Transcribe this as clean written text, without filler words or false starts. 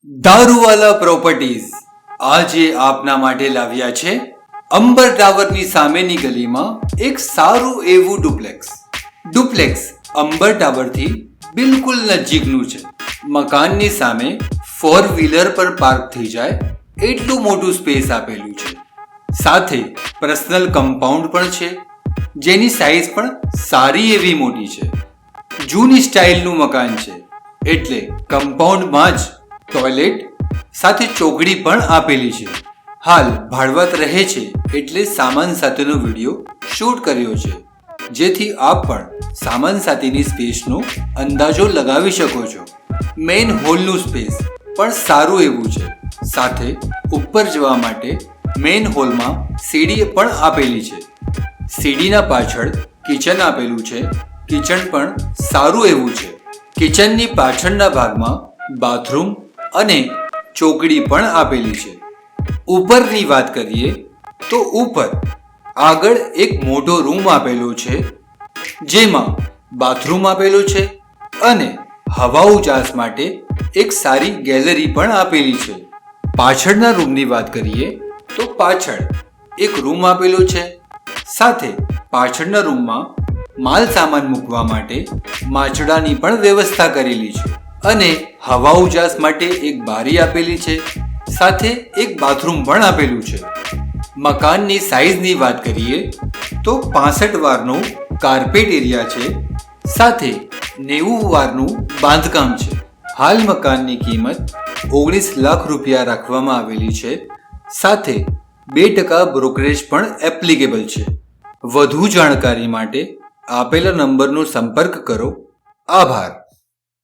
દારૂવાલા properties આજે આપના માટે લાવ્યા છે અંબર ટાવરની સામેની ગલીમાં એક સારું એવું ડુપ્લેક્સ અંબર ટાવરથી બિલકુલ નજીકનું છે. મકાનની સામે 4 વ્હીલર પર પાર્ક થઈ જાય એટલું મોટું સ્પેસ આપેલું છે. સાથે પર્સનલ કમ્પાઉન્ડ પણ છે, જેની સાઈઝ પણ સારી એવી મોટી છે. જૂની સ્ટાઇલનું મકાન છે એટલે કમ્પાઉન્ડમાં જ ટોયલેટ સાથે ચોકડી પણ આપેલી છે. હાલ ભાડવત રહે છે એટલે સામાન સાથેનો વિડીયો શૂટ કર્યો છે, જેથી આપ પણ સામાન સાથેની સ્પેસનો અંદાજો લગાવી શકો છો. મેઇન હોલનું સ્પેસ પણ સારું એવું છે. સાથે ઉપર જવા માટે મેઇન હોલમાં સીડી પણ આપેલી છે. સીડીના પાછળ કિચન આપેલું છે. કિચન પણ સારું એવું છે. કિચનની પાછળના ભાગમાં બાથરૂમ અને ચોકડી પણ આપેલી છે. ઉપરની વાત કરીએ તો ઉપર આગળ એક મોટો રૂમ આપેલો છે, જેમાં બાથરૂમ આપેલું છે અને હવા ઉજાસ માટે એક સારી ગેલેરી પણ આપેલી છે. પાછળના રૂમની વાત કરીએ તો પાછળ એક રૂમ આપેલો છે. સાથે પાછળના રૂમમાં માલ સામાન મૂકવા માટે માચડાની પણ વ્યવસ્થા કરેલી છે અને હવા ઉજાસ માટે એક બારી આપેલી છે. સાથે એક બાથરૂમ પણ આપેલું છે. મકાનની સાઈઝની વાત કરીએ તો 65 વારનું કાર્પેટ એરિયા છે. સાથે 90 વારનું બાંધકામ છે. હાલ મકાનની કિંમત 19 લાખ રૂપિયા રાખવામાં આવેલી છે. સાથે 2% બ્રોકરેજ પણ એપ્લિકેબલ છે. વધુ જાણકારી માટે આપેલા નંબરનો સંપર્ક કરો. આભાર.